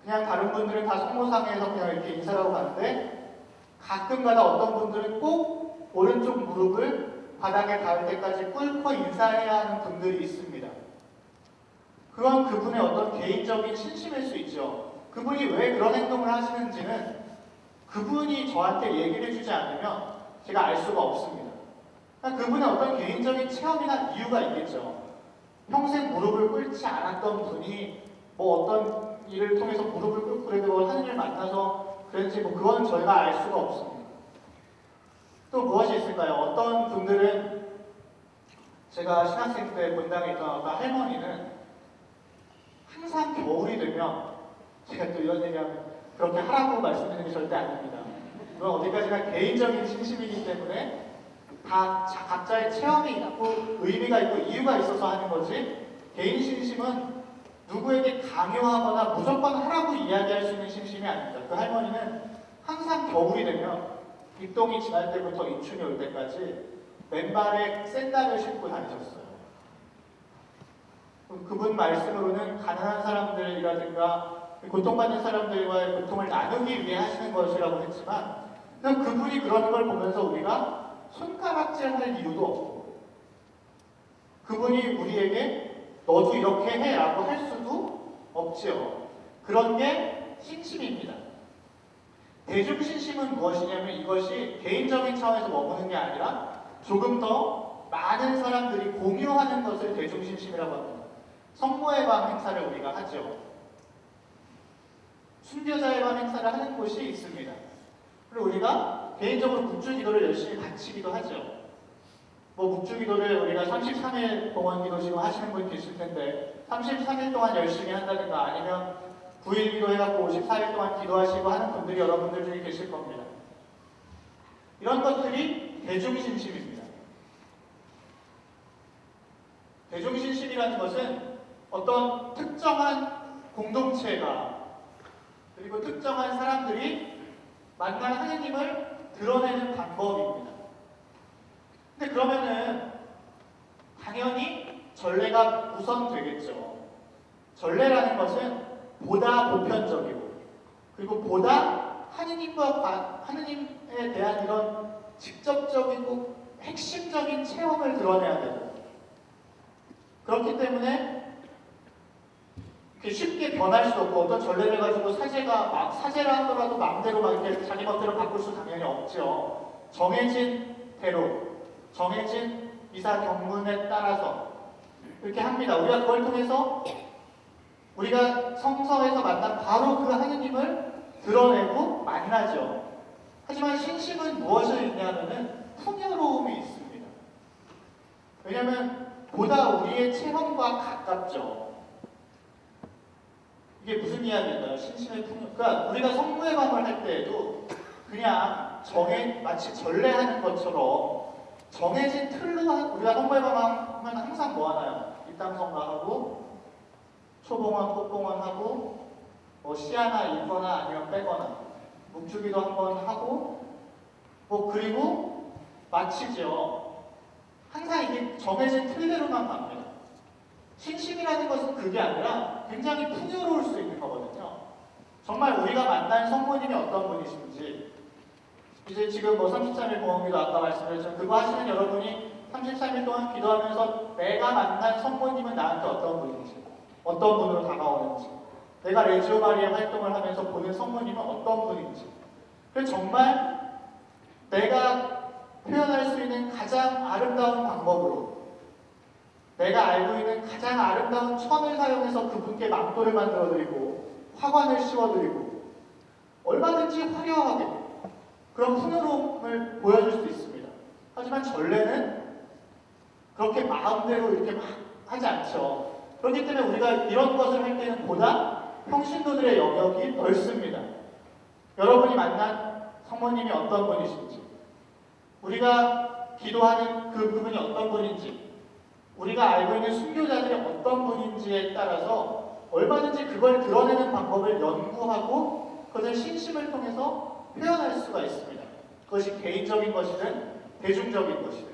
S1: 그냥 다른 분들은 다 성모상에서 그냥 이렇게 인사를 하고 가는데 가끔가다 어떤 분들은 꼭 오른쪽 무릎을 바닥에 닿을 때까지 꿇고 인사해야 하는 분들이 있습니다. 그건 그분의 어떤 개인적인 신심일 수 있죠. 그분이 왜 그런 행동을 하시는지는 그분이 저한테 얘기를 해주지 않으면 제가 알 수가 없습니다. 그분의 어떤 개인적인 체험이나 이유가 있겠죠. 평생 무릎을 꿇지 않았던 분이 어떤 일을 통해서 무릎을 꿇고 그래도 하느님을 만나서 그런지 그건 저희가 알 수가 없습니다. 또 무엇이 있을까요? 어떤 분들은 제가 신학생 때 본당에 있던 어떤 할머니는 항상 겨울이 되면 제가 또 이런 얘기하면 그렇게 하라고 말씀드리는 게 절대 아닙니다. 이건 어디까지나 개인적인 신심이기 때문에 다 각자의 체험이 있고 의미가 있고 이유가 있어서 하는 거지 개인 신심은 누구에게 강요하거나 무조건 하라고 이야기할 수 있는 신심이 아닙니다. 그 할머니는 항상 겨울이 되면 입동이 지날 때부터 입춘이 올 때까지 맨발에 샌들을 신고 다니셨어요. 그분 말씀으로는 가난한 사람들이라든가 고통받는 사람들과의 고통을 나누기 위해 하시는 것이라고 했지만 그분이 그러는 걸 보면서 우리가 손가락질할 이유도 없고 그분이 우리에게 너도 이렇게 해 라고 할 수도 없지요. 그런 게 신심입니다. 대중신심은 무엇이냐면 이것이 개인적인 차원에서 머무는 게 아니라 조금 더 많은 사람들이 공유하는 것을 대중신심이라고 합니다. 성모의 밤 행사를 우리가 하죠. 순교자의 밤 행사를 하는 곳이 있습니다. 그리고 우리가 개인적으로 묵주기도를 열심히 바치기도 하죠. 묵주기도를 우리가 33일 동안 기도 지금 하시는 분 계실 텐데 33일 동안 열심히 한다든가 아니면 9일 기도해갖고 54일 동안 기도하시고 하는 분들이 여러분들 중에 계실 겁니다. 이런 것들이 대중신심입니다. 대중신심이라는 것은 어떤 특정한 공동체가 그리고 특정한 사람들이 만난 하느님을 드러내는 방법입니다. 근데 그러면은 당연히 전례가 우선되겠죠. 전례라는 것은 보다 보편적이고 그리고 보다 하느님에 대한 이런 직접적이고 핵심적인 체험을 드러내야 되고 그렇기 때문에 쉽게 변할 수 없고 어떤 전례를 가지고 사제라 하더라도 마음대로 이렇게 자기 멋대로 바꿀 수 당연히 없죠. 정해진 대로 정해진 미사 경문에 따라서 이렇게 합니다. 우리가 그걸 통해서 우리가 성서에서 만난 바로 그 하느님을 드러내고 만나죠. 하지만 신심은 무엇을 있냐면은 풍요로움이 있습니다. 왜냐하면 보다 우리의 체험과 가깝죠. 이게 무슨 이야기인가요? 신심의 풍요. 그러니까 우리가 성모의 밤을 할 때에도 그냥 마치 전례하는 것처럼 정해진 틀로 우리가 성모의 밤 하면 항상 뭐 하나요? 입당성가하고 초봉헌, 꽃봉헌하고 시 하나 읽거나 아니면 빼거나 묵주기도 한번 하고 그리고 마치죠. 항상 이게 정해진 틀대로만 갑니다. 신심이라는 것은 그게 아니라 굉장히 풍요로울 수 있는 거거든요. 정말 우리가 만난 성모님이 어떤 분이신지 이제 지금 33일 봉헌기도 아까 말씀드렸지만 그거 하시는 여러분이 33일 동안 기도하면서 내가 만난 성모님은 나한테 어떤 분인지 어떤 분으로 다가오는지 내가 레지오 마리아 활동을 하면서 보는 성모님은 어떤 분인지 그래서 정말 내가 표현할 수 있는 가장 아름다운 방법으로 내가 알고 있는 가장 아름다운 천을 사용해서 그분께 망토를 만들어드리고 화관을 씌워드리고 얼마든지 화려하게 그런 풍요로움을 보여줄 수 있습니다. 하지만 전례는 그렇게 마음대로 이렇게 막 하지 않죠. 그렇기 때문에 우리가 이런 것을 할 때는 보다 평신도들의 영역이 넓습니다. 여러분이 만난 성모님이 어떤 분이신지 우리가 기도하는 그분이 어떤 분인지 우리가 알고 있는 순교자들이 어떤 분인지에 따라서 얼마든지 그걸 드러내는 방법을 연구하고 그것을 신심을 통해서 표현할 수가 있습니다. 그것이 개인적인 것이든 대중적인 것이든.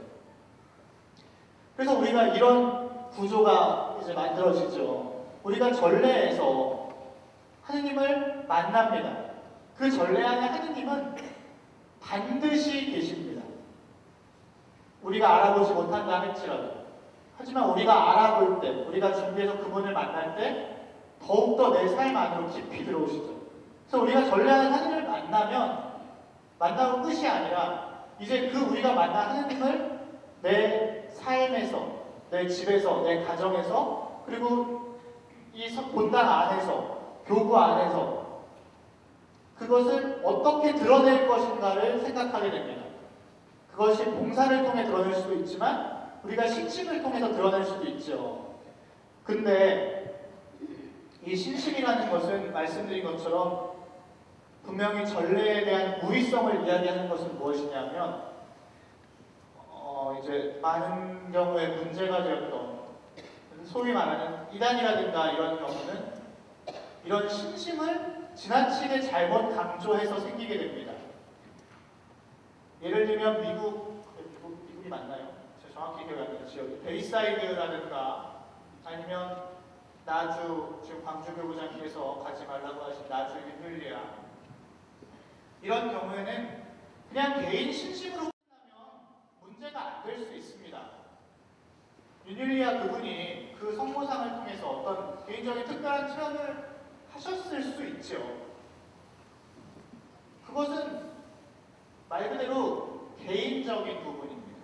S1: 그래서 우리가 이런 구조가 이제 만들어지죠. 우리가 전례에서 하느님을 만납니다. 그 전례 안에 하느님은 반드시 계십니다. 우리가 알아보지 못한다 할지라도. 하지만 우리가 알아볼 때, 우리가 준비해서 그분을 만날 때 더욱더 내 삶 안으로 깊이 들어오시죠. 그래서 우리가 전례하는 하느님을 만나고 끝이 아니라 이제 그 우리가 만난 하느님을 내 삶에서, 내 집에서, 내 가정에서 그리고 이 본당 안에서, 교구 안에서 그것을 어떻게 드러낼 것인가를 생각하게 됩니다. 그것이 봉사를 통해 드러낼 수도 있지만 우리가 신심을 통해서 드러낼 수도 있죠. 근데 이 신심이라는 것은 말씀드린 것처럼 분명히 전례에 대한 무의성을 이야기하는 것은 무엇이냐면 이제 많은 경우에 문제가 되었던 소위 말하는 이단이라든가 이런 경우는 이런 신심을 지나치게 잘못 강조해서 생기게 됩니다. 예를 들면 미국이 맞나요? 제가 정확히 기억이 안 나요. 지역이 베이사이드라든가 아니면 나주, 지금 광주교구장님께서 가지 말라고 하신 나주 윤율리아, 이런 경우에는 그냥 개인 신심으로 끝나면 문제가 안 될 수 있습니다. 윤율리아 그분이 그 성모상을 통해서 어떤 개인적인 특별한 체험을 하셨을 수 있죠. 그것은 말 그대로 개인적인 부분입니다.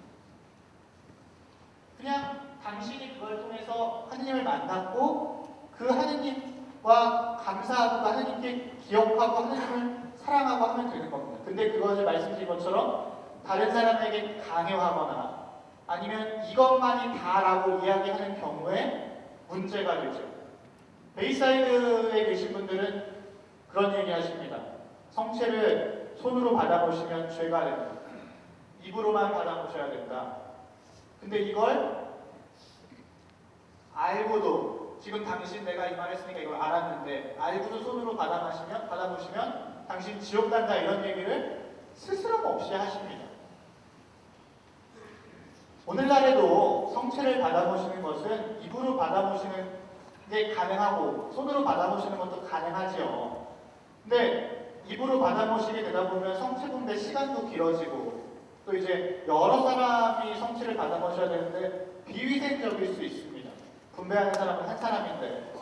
S1: 그냥 당신이 그걸 통해서 하느님을 만났고 그 하느님과 감사하고 그 하느님께 기억하고 하느님을 사랑하고 하면 되는 겁니다. 근데 그것을 말씀드린 것처럼 다른 사람에게 강요하거나 아니면 이것만이 다라고 이야기하는 경우에 문제가 되죠. 베이사이드에 계신 분들은 그런 얘기 하십니다. 성체를 손으로 받아보시면 죄가 됩니다. 입으로만 받아보셔야 된다. 근데 이걸 알고도, 지금 당신 내가 이 말 했으니까 이걸 알았는데 알고도 손으로 받아보시면 당신 지옥 간다, 이런 얘기를 스스럼 없이 하십니다. 오늘날에도 성체를 받아보시는 것은 입으로 받아보시는 게 가능하고 손으로 받아보시는 것도 가능하지요. 근데 입으로 받아보시게 되다 보면 성체 분배 시간도 길어지고 또 이제 여러 사람이 성체를 받아보셔야 되는데 비위생적일 수 있습니다. 분배하는 사람은 한 사람인데,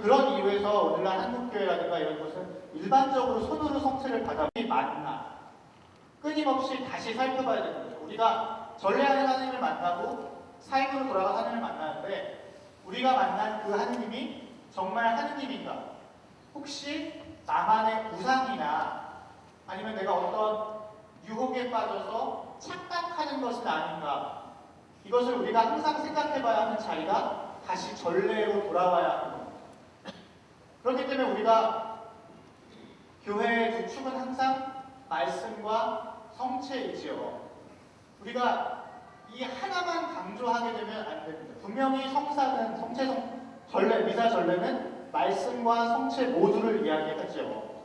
S1: 그런 이유에서 오늘날 한국교회라든가 이런 곳은 일반적으로 손으로 성체를 받아보니 맞나 끊임없이 다시 살펴봐야 되는 거죠. 우리가 전례하는 하느님을 만나고 삶으로 돌아가 하느님을 만나는데 우리가 만난 그 하느님이 정말 하느님인가? 혹시 나만의 우상이나 아니면 내가 어떤 유혹에 빠져서 착각하는 것은 아닌가? 이것을 우리가 항상 생각해봐야 하는 자리가 다시 전례로 돌아와야 하는 겁니다. 그렇기 때문에 우리가 교회의 주축은 항상 말씀과 성체이지요. 우리가 이 하나만 강조하게 되면 안 됩니다. 분명히 성사는 미사 전례는 말씀과 성체 모두를 이야기하죠.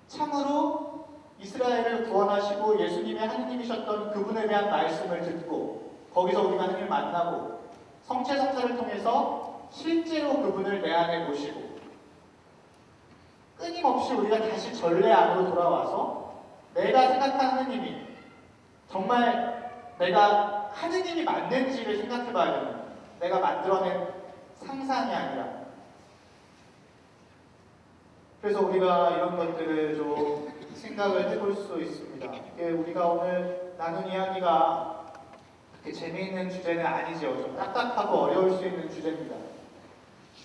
S1: 참으로 이스라엘을 구원하시고 예수님의 하느님이셨던 그분에 대한 말씀을 듣고 거기서 우리가 하느님을 만나고 성체 성사를 통해서 실제로 그분을 내 안에 모시고 끊임없이 우리가 다시 전례 안으로 돌아와서 내가 생각한 하느님이 정말 내가 하느님이 맞는지를 생각해 봐야 됩니다. 내가 만들어낸 상상이 아니라. 그래서 우리가 이런 것들을 좀 생각을 해볼 수 있습니다. 이게 우리가 오늘 나눈 이야기가 그렇게 재미있는 주제는 아니죠. 좀 딱딱하고 어려울 수 있는 주제입니다.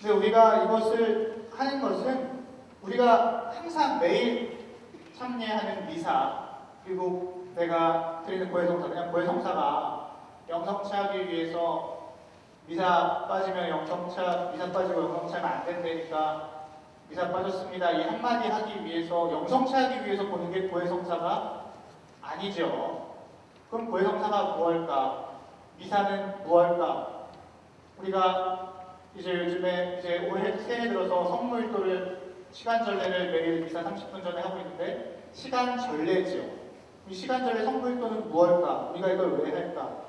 S1: 근데 우리가 이것을 하는 것은 우리가 항상 매일 참여하는 미사, 그리고 내가 드리는 고해성사, 그냥 고해성사가 영성체하기 위해서 미사 빠지면 영성체, 미사 빠지고 영성체하면 안 된다니까 미사 빠졌습니다, 이 한마디 하기 위해서, 영성체하기 위해서 보는 게 고해성사가 아니죠. 그럼 고해성사가 무엇일까? 미사는 무엇일까? 우리가 이제 요즘에 이제 올해 새해 들어서 성물도를 시간전례를 매일 미사 30분 전에 하고 있는데 시간전례지요. 이 시간전례 성물도는 무엇일까? 우리가 이걸 왜 할까?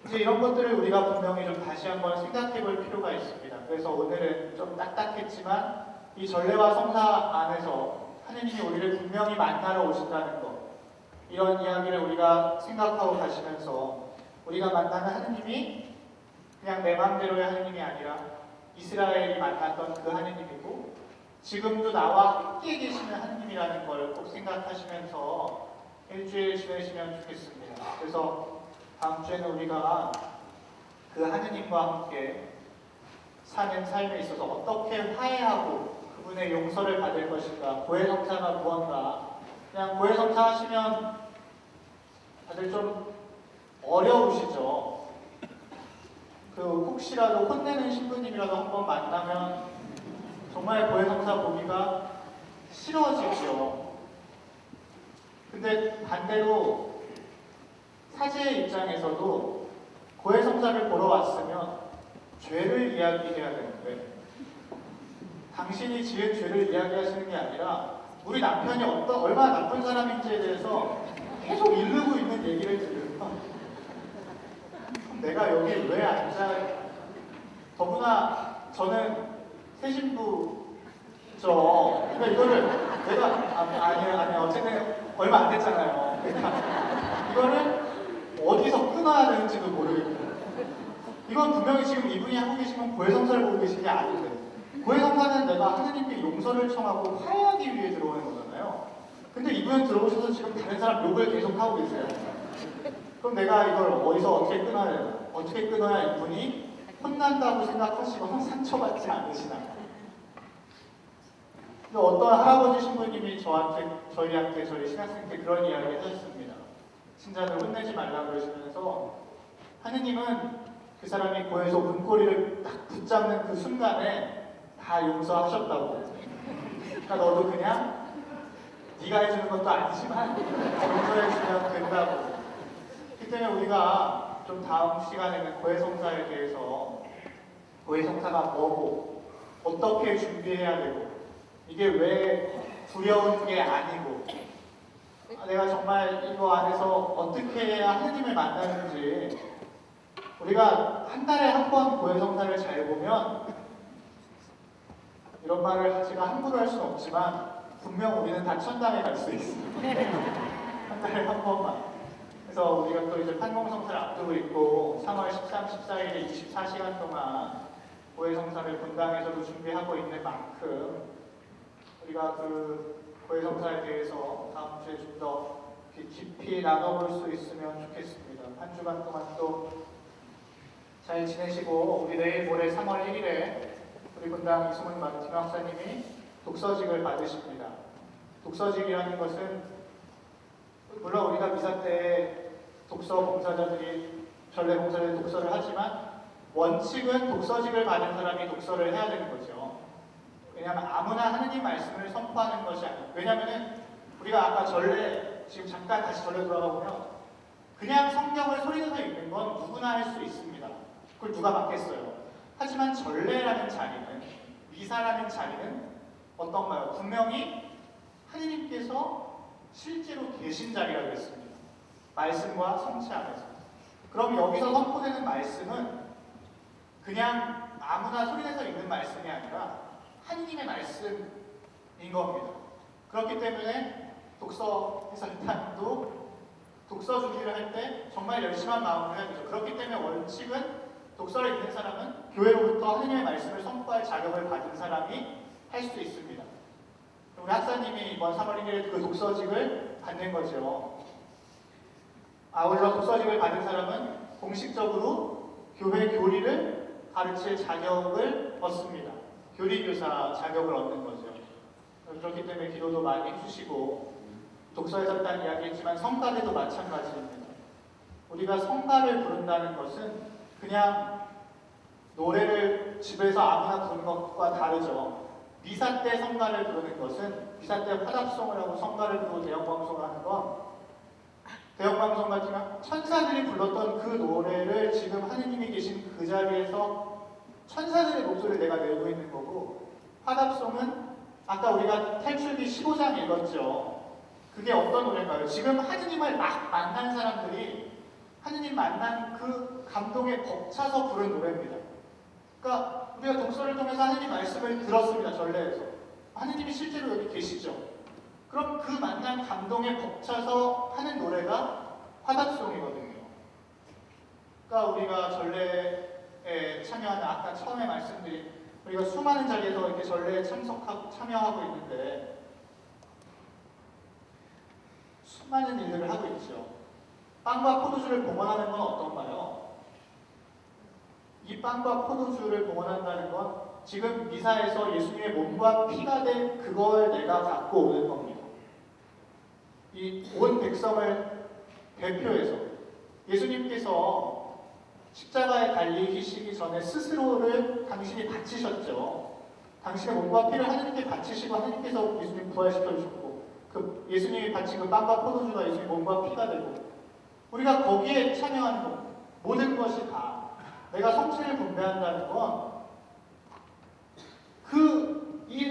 S1: 이제 이런 것들을 우리가 분명히 좀 다시 한번 생각해 볼 필요가 있습니다. 그래서 오늘은 좀 딱딱했지만 이 전례와 성사 안에서 하느님이 우리를 분명히 만나러 오신다는 것, 이런 이야기를 우리가 생각하고 가시면서 우리가 만나는 하느님이 그냥 내 마음대로의 하느님이 아니라 이스라엘이 만났던 그 하느님이고 지금도 나와 함께 계시는 하느님이라는 걸 꼭 생각하시면서 일주일 지내시면 좋겠습니다. 그래서 다음 주에는 우리가 그 하느님과 함께 사는 삶에 있어서 어떻게 화해하고 그분의 용서를 받을 것인가, 고해성사가 무언가. 그냥 고해성사 하시면 다들 좀 어려우시죠. 그 혹시라도 혼내는 신부님이라도 한번 만나면 정말 고해성사 보기가 싫어지죠. 근데 반대로 사제의 입장에서도 고해성사를 보러 왔으면 죄를 이야기해야 되는데 당신이 지은 죄를 이야기하시는 게 아니라 우리 남편이 얼마나 나쁜 사람인지에 대해서 계속 이르고 있는 얘기를 들으면 내가 여기 왜 앉아? 더구나 저는 새신부죠. 그러니까 이거를 내가 아니 어쨌든 얼마 안 됐잖아요. 그러니까 이거를 어디서 끊어야 되는지도 모르겠고, 이건 분명히 지금 이분이 하고 계신 건 고해성사를 보고 계신 게 아닌데, 고해성사는 내가 하느님께 용서를 청하고 화해하기 위해 들어오는 거잖아요. 근데 이분은 들어오셔서 지금 다른 사람 욕을 계속 하고 계세요. 그럼 내가 이걸 어디서 어떻게 끊어야 되나? 어떻게 끊어야 이분이 혼난다고 생각하시거나 상처받지 않으시나? 근데 어떤 할아버지 신부님이 저희한테 저희 신학생 때 그런 이야기 하셨습니다. 신자들 혼내지 말라고 그러시면서, 하느님은 그 사람이 고해서 문고리를 딱 붙잡는 그 순간에 다 용서하셨다고. 그러니까 너도 그냥 네가 해주는 것도 아니지만 용서해주면 된다고. 그렇기 때문에 우리가 좀 다음 시간에는 고해성사에 대해서, 고해성사가 뭐고 어떻게 준비해야 되고 이게 왜 두려운 게 아니고, 내가 정말 이거 안에서 어떻게 해야 하느님을 만나는지, 우리가 한 달에 한 번 고해성사를 잘 보면, 이런 말을 제가 함부로 할 수는 없지만 분명 우리는 다 천당에 갈 수 있습니다. 한 달에 한 번만. 그래서 우리가 또 이제 판공성사를 앞두고 있고 3월 13, 14일에 24시간 동안 고해성사를 본당에서도 준비하고 있는 만큼, 우리가 그 고해성사에 대해서 다음 주에 좀 더 깊이 나눠볼 수 있으면 좋겠습니다. 한 주간 동안 또 잘 지내시고, 우리 내일 모레 3월 1일에 우리 본당 이승훈 마르틴 박사님이 독서직을 받으십니다. 독서직이라는 것은, 물론 우리가 미사 때 독서 봉사자들이, 전례 봉사자들이 독서를 하지만 원칙은 독서직을 받은 사람이 독서를 해야 되는 거죠. 왜냐하면 아무나 하느님 말씀을 선포하는 것이 아니에요. 왜냐하면 우리가 아까 전례, 지금 잠깐 다시 전례 돌아가 보면 그냥 성경을 소리내서 읽는 건 누구나 할 수 있습니다. 그걸 누가 막겠어요. 하지만 전례라는 자리는, 미사라는 자리는 어떤가요? 분명히 하느님께서 실제로 계신 자리가 되겠습니다. 말씀과 성체 안에서. 그럼 여기서 선포되는 말씀은 그냥 아무나 소리내서 읽는 말씀이 아니라 하느님의 말씀인 겁니다. 그렇기 때문에 독서 해설단도 독서 준비를 할 때 정말 열심한 마음으로 해야 되죠. 그렇기 때문에 원칙은 독서를 읽는 사람은 교회로부터 하느님의 말씀을 선포할 자격을 받은 사람이 할 수 있습니다. 우리 학사님이 이번 3월 1일에 그 독서직을 받는 거죠. 아울러 독서직을 받은 사람은 공식적으로 교회 교리를 가르칠 자격을 얻습니다. 교리교사 자격을 얻는 거죠. 그렇기 때문에 기도도 많이 해주시고, 독서에서 딱 이야기했지만 성가대도 마찬가지입니다. 우리가 성가를 부른다는 것은 그냥 노래를 집에서 아무나 부르는 것과 다르죠. 미사 때 성가를 부르는 것은, 미사 때 화답송을 하고 성가를 부르고 대형방송을 하는 건, 대형방송 같으면 천사들이 불렀던 그 노래를 지금 하느님이 계신 그 자리에서 천사들의 목소리를 내가 내고 있는 거고, 화답송은 아까 우리가 탈출기 15장 읽었죠. 그게 어떤 노래인가요? 지금 하느님을 막 만난 사람들이 하느님 만난 그 감동에 벅차서 부른 노래입니다. 그러니까 우리가 독서를 통해서 하느님 말씀을 들었습니다. 전례에서. 하느님이 실제로 여기 계시죠. 그럼 그 만난 감동에 벅차서 하는 노래가 화답송이거든요. 그러니까 우리가 전례에 참여하는, 아까 처음에 말씀드린, 우리가 수많은 자리에서 이렇게 전례에 참여하고 있는데 수많은 일들을 하고 있죠. 빵과 포도주를 봉헌하는 건 어떤가요? 이 빵과 포도주를 봉헌한다는 건 지금 미사에서 예수님의 몸과 피가 된 그걸 내가 갖고 오는 겁니다. 이 온 백성을 대표해서 예수님께서 십자가에 달리시기 전에 스스로를 당신이 바치셨죠. 당신의 몸과 피를 하느님께 바치시고 하느님께서 예수님 부활시켜 주셨고, 그 예수님이 바친 그 빵과 포도주가 예수님 몸과 피가 되고, 우리가 거기에 참여하는 것, 모든 것이 다 내가 성체를 분배한다는 건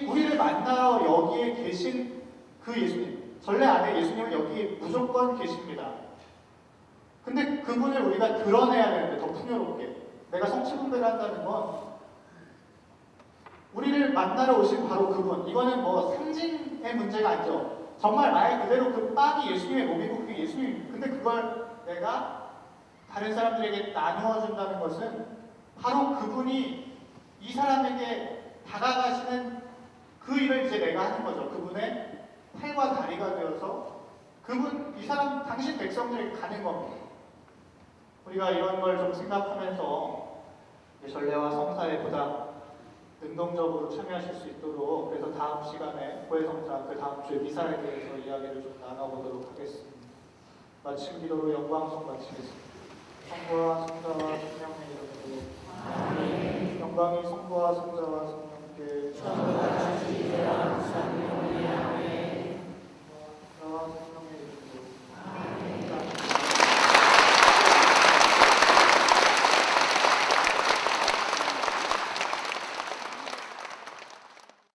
S1: 우리를 만나러 여기에 계신 그 예수님, 전례 안에 예수님은 여기 무조건 계십니다. 근데 그분을 우리가 드러내야 되는데 더 풍요롭게. 내가 성취분배를 한다는 건 우리를 만나러 오신 바로 그분. 이거는 뭐 상징의 문제가 아니죠. 정말 말 그대로 그 빵이 예수님의 몸이고 그게 예수님. 근데 그걸 내가 다른 사람들에게 나누어 준다는 것은 바로 그분이 이 사람에게 다가가시는 그 일을 이제 내가 하는 거죠. 그분의 팔과 다리가 되어서 그분, 이 사람, 당신 백성들에게 가는 겁니다. 우리가 이런 걸 좀 생각하면서 전례와 성사에 보다 능동적으로 참여하실 수 있도록, 그래서 다음 시간에 고해성사, 그 다음 주에 미사에 대해서 이야기를 좀 나눠보도록 하겠습니다. 마침 기도로 영광송 마치겠습니다. 성부와 성자와